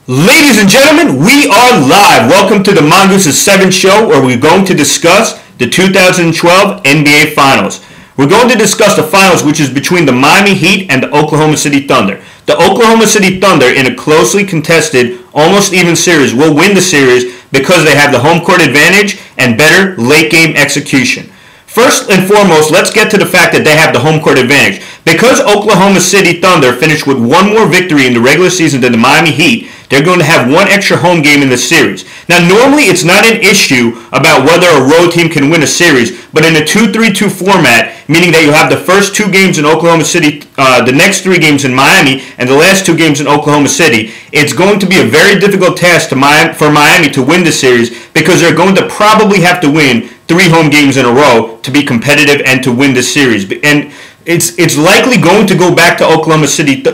Ladies and gentlemen, we are live. Welcome to the Mongoose 7 show where we're going to discuss the 2012 NBA Finals. We're going to discuss the finals, which is between the Miami Heat and the Oklahoma City Thunder. The Oklahoma City Thunder, in a closely contested, almost even series, will win the series because they have the home court advantage and better late game execution. First and foremost, let's get to the fact that they have the home court advantage. Because Oklahoma City Thunder finished with one more victory in the regular season than the Miami Heat, they're going to have one extra home game in the series. Now, normally it's not an issue about whether a road team can win a series, but in a 2-3-2 format, meaning that you have the first two games in Oklahoma City, the next three games in Miami, and the last two games in Oklahoma City, it's going to be a very difficult task for Miami to win the series because they're going to probably have to win three home games in a row to be competitive and to win the series. And it's likely going to go back to Oklahoma City,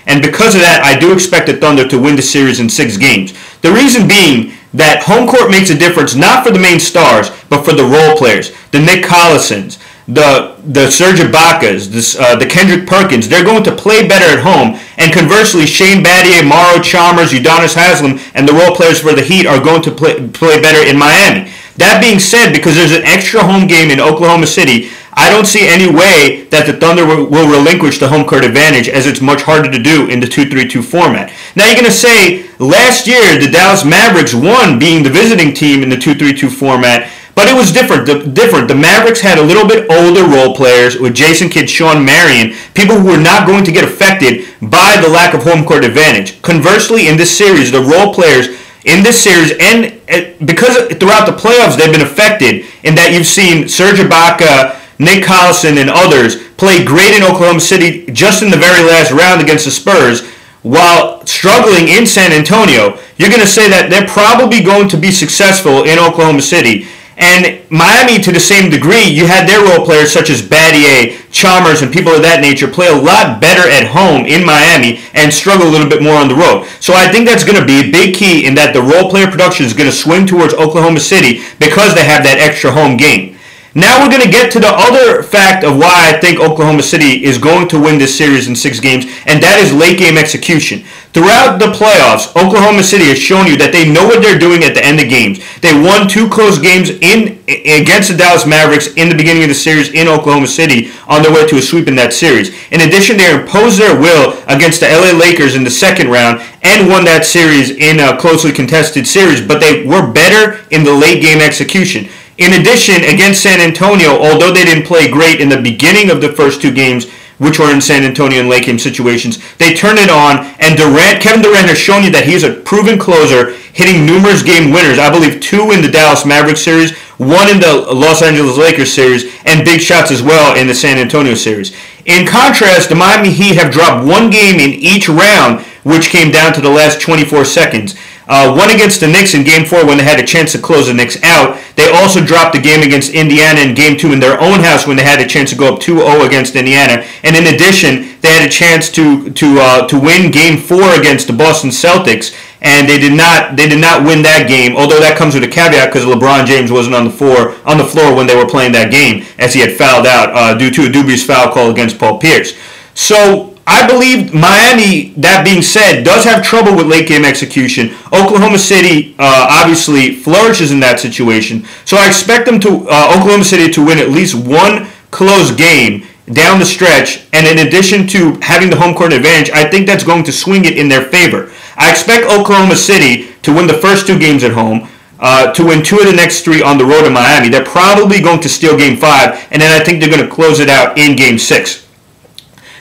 and because of that, I do expect the Thunder to win the series in 6 games. The reason being that home court makes a difference not for the main stars, but for the role players, the Nick Collisons, the Serge Ibakas, the Kendrick Perkins. They're going to play better at home, and conversely, Shane Battier, Mauro Chalmers, Udonis Haslem, and the role players for the Heat are going to play better in Miami. That being said, because there's an extra home game in Oklahoma City, I don't see any way that the Thunder will relinquish the home court advantage, as it's much harder to do in the 2-3-2 format. Now you're going to say, last year the Dallas Mavericks won being the visiting team in the 2-3-2 format, but it was different. The Mavericks had a little bit older role players with Jason Kidd, Shawn Marion, people who were not going to get affected by the lack of home court advantage. Conversely, in this series, the role players in this series, and because throughout the playoffs they've been affected in that you've seen Serge Ibaka, Nick Collison, and others play great in Oklahoma City just in the very last round against the Spurs, while struggling in San Antonio. You're going to say that they're probably going to be successful in Oklahoma City. And Miami, to the same degree, you had their role players such as Battier, Chalmers, and people of that nature play a lot better at home in Miami and struggle a little bit more on the road. So I think that's going to be a big key in that the role player production is going to swing towards Oklahoma City because they have that extra home game. Now we're going to get to the other fact of why I think Oklahoma City is going to win this series in 6 games, and that is late game execution. Throughout the playoffs, Oklahoma City has shown you that they know what they're doing at the end of games. They won 2 close games against the Dallas Mavericks in the beginning of the series in Oklahoma City on their way to a sweep in that series. In addition, they imposed their will against the LA Lakers in the second round and won that series in a closely contested series, but they were better in the late game execution. In addition, against San Antonio, although they didn't play great in the beginning of the first 2 games, which were in San Antonio and late game situations, they turned it on, and Kevin Durant has shown you that he's a proven closer, hitting numerous game winners. I believe 2 in the Dallas Mavericks series, 1 in the Los Angeles Lakers series, and big shots as well in the San Antonio series. In contrast, the Miami Heat have dropped 1 game in each round, which came down to the last 24 seconds. One against the Knicks in Game 4 when they had a chance to close the Knicks out. They also dropped the game against Indiana in Game 2 in their own house when they had a chance to go up 2-0 against Indiana. And in addition, they had a chance to win Game 4 against the Boston Celtics, and they did not win that game. Although that comes with a caveat because LeBron James wasn't on the floor when they were playing that game, as he had fouled out due to a dubious foul call against Paul Pierce. So I believe Miami, that being said, does have trouble with late game execution. Oklahoma City obviously flourishes in that situation. So I expect Oklahoma City to win at least 1 close game down the stretch. And in addition to having the home court advantage, I think that's going to swing it in their favor. I expect Oklahoma City to win the first 2 games at home, to win 2 of the next 3 on the road in Miami. They're probably going to steal Game 5, and then I think they're going to close it out in Game 6.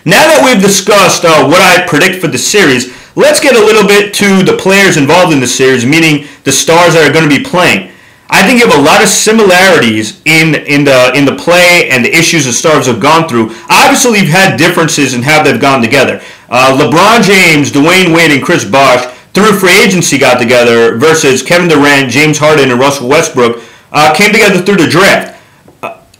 Now that we've discussed what I predict for the series, let's get a little bit to the players involved in the series, meaning the stars that are going to be playing. I think you have a lot of similarities in the play and the issues the stars have gone through. Obviously, you've had differences in how they've gone together. LeBron James, Dwayne Wade, and Chris Bosh through free agency got together versus Kevin Durant, James Harden, and Russell Westbrook came together through the draft.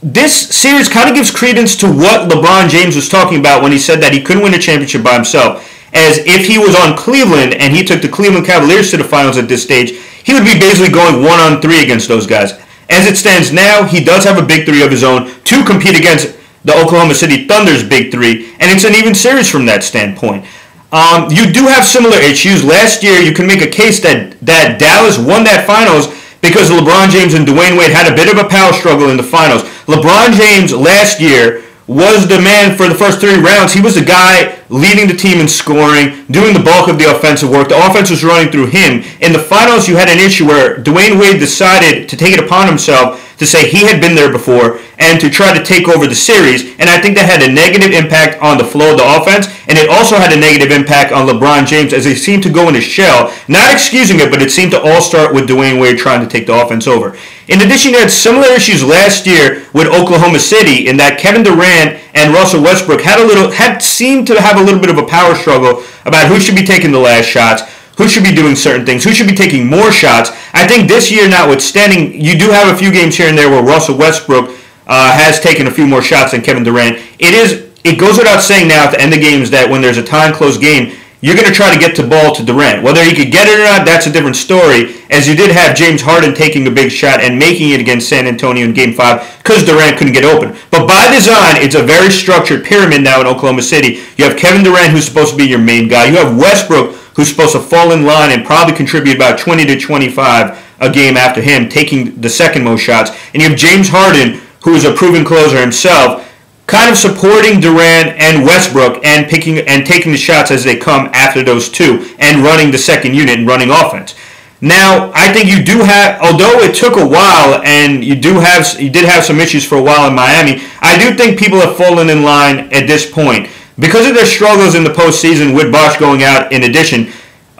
This series kind of gives credence to what LeBron James was talking about when he said that he couldn't win a championship by himself. As if he was on Cleveland and he took the Cleveland Cavaliers to the finals at this stage, he would be basically going 1-on-3 against those guys. As it stands now, he does have a big 3 of his own to compete against the Oklahoma City Thunder's big 3, and it's an even series from that standpoint. You do have similar issues. Last year, you can make a case that Dallas won that finals because LeBron James and Dwayne Wade had a bit of a power struggle in the finals. LeBron James last year was the man for the first 3 rounds. He was the guy leading the team in scoring, doing the bulk of the offensive work. The offense was running through him. In the finals, you had an issue where Dwayne Wade decided to take it upon himself to say he had been there before and to try to take over the series. And I think that had a negative impact on the flow of the offense, and it also had a negative impact on LeBron James as they seemed to go in his shell. Not excusing it, but it seemed to all start with Dwayne Wade trying to take the offense over. In addition, you had similar issues last year with Oklahoma City in that Kevin Durant and Russell Westbrook had seemed to have a little bit of a power struggle about who should be taking the last shots, who should be doing certain things, who should be taking more shots. I think this year, notwithstanding, you do have a few games here and there where Russell Westbrook has taken a few more shots than Kevin Durant. It goes without saying now at the end of games that when there's a time-close game, you're going to try to get the ball to Durant. Whether he could get it or not, that's a different story, as you did have James Harden taking a big shot and making it against San Antonio in Game 5 because Durant couldn't get open. But by design, it's a very structured pyramid now in Oklahoma City. You have Kevin Durant, who's supposed to be your main guy. You have Westbrook, who's supposed to fall in line and probably contribute about 20 to 25 a game after him, taking the second most shots. And you have James Harden, who is a proven closer himself, kind of supporting Durant and Westbrook and taking the shots as they come after those two and running the second unit and running offense. Now, I think you do have, although it took a while and you did have some issues for a while in Miami, I do think people have fallen in line at this point. Because of their struggles in the postseason with Bosh going out in addition,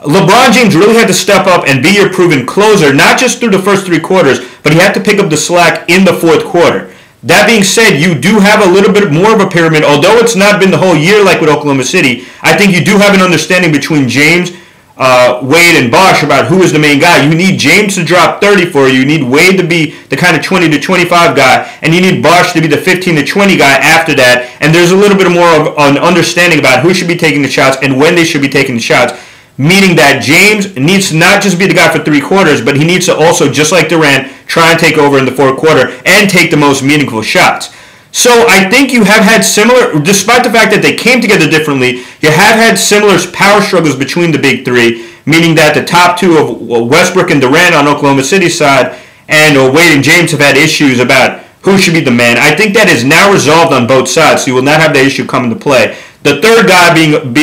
LeBron James really had to step up and be your proven closer, not just through the first 3 quarters, but he had to pick up the slack in the 4th quarter. That being said, you do have a little bit more of a pyramid. Although it's not been the whole year like with Oklahoma City, I think you do have an understanding between James, Wade, and Bosh about who is the main guy. You need James to drop 30 for you. You need Wade to be the kind of 20 to 25 guy, and you need Bosh to be the 15 to 20 guy after that. And there's a little bit more of an understanding about who should be taking the shots and when they should be taking the shots. Meaning that James needs to not just be the guy for 3 quarters, but he needs to also, just like Durant, try and take over in the 4th quarter and take the most meaningful shots. So I think you have had similar, despite the fact that they came together differently, you have had similar power struggles between the big 3, meaning that the top 2 of Westbrook and Durant on Oklahoma City's side and Wade and James have had issues about who should be the man. I think that is now resolved on both sides, so you will not have that issue come into play. The third guy,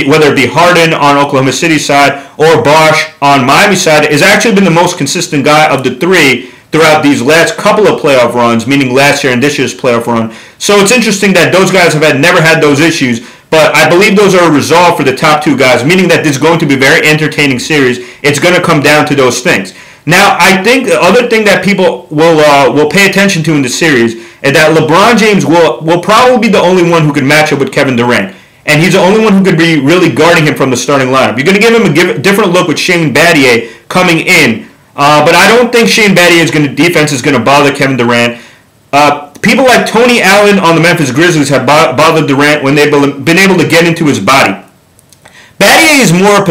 whether it be Harden on Oklahoma City side or Bosh on Miami side, has actually been the most consistent guy of the 3 throughout these last couple of playoff runs, meaning last year and this year's playoff run. So it's interesting that those guys have never had those issues, but I believe those are resolved for the top 2 guys, meaning that this is going to be a very entertaining series. It's going to come down to those things. Now, I think the other thing that people will pay attention to in the series is that LeBron James will probably be the only one who can match up with Kevin Durant. And he's the only one who could be really guarding him from the starting lineup. You're going to give him a different look with Shane Battier coming in. But I don't think Shane Battier's defense is going to bother Kevin Durant. People like Tony Allen on the Memphis Grizzlies have bothered Durant when they've been able to get into his body. Battier is more a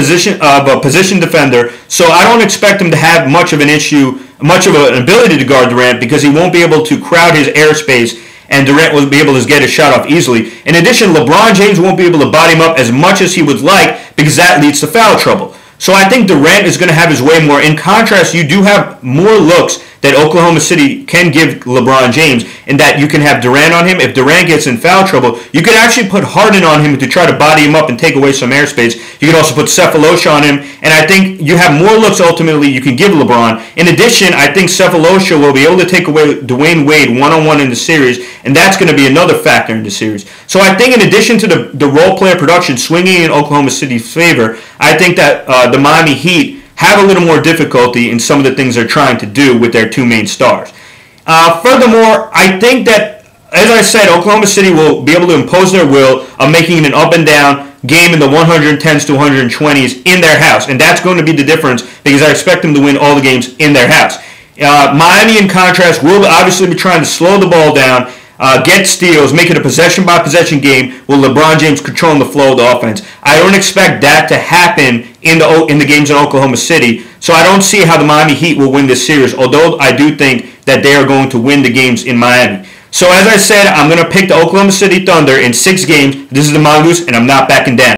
position defender, so I don't expect him to have much of an ability to guard Durant because he won't be able to crowd his airspace and Durant will be able to get his shot off easily. In addition, LeBron James won't be able to body him up as much as he would like because that leads to foul trouble. So I think Durant is going to have his way more. In contrast, you do have more looks that Oklahoma City can give LeBron James in that you can have Durant on him. If Durant gets in foul trouble, you could actually put Harden on him to try to body him up and take away some airspace. You could also put Cephalosha on him, and I think you have more looks ultimately you can give LeBron. In addition, I think Cephalosha will be able to take away Dwayne Wade one-on-one in the series, and that's going to be another factor in the series. So I think in addition to the role player production swinging in Oklahoma City's favor, I think that the Miami Heat have a little more difficulty in some of the things they're trying to do with their 2 main stars. Furthermore, I think that, as I said, Oklahoma City will be able to impose their will of making it an up and down game in the 110s to 120s in their house, and that's going to be the difference because I expect them to win all the games in their house. Miami, in contrast, will obviously be trying to slow the ball down, get steals, make it a possession-by-possession game with LeBron James controlling the flow of the offense. I don't expect that to happen in the games in Oklahoma City, so I don't see how the Miami Heat will win this series, although I do think that they are going to win the games in Miami. So as I said, I'm going to pick the Oklahoma City Thunder in 6 games. This is the Mongoose, and I'm not backing down.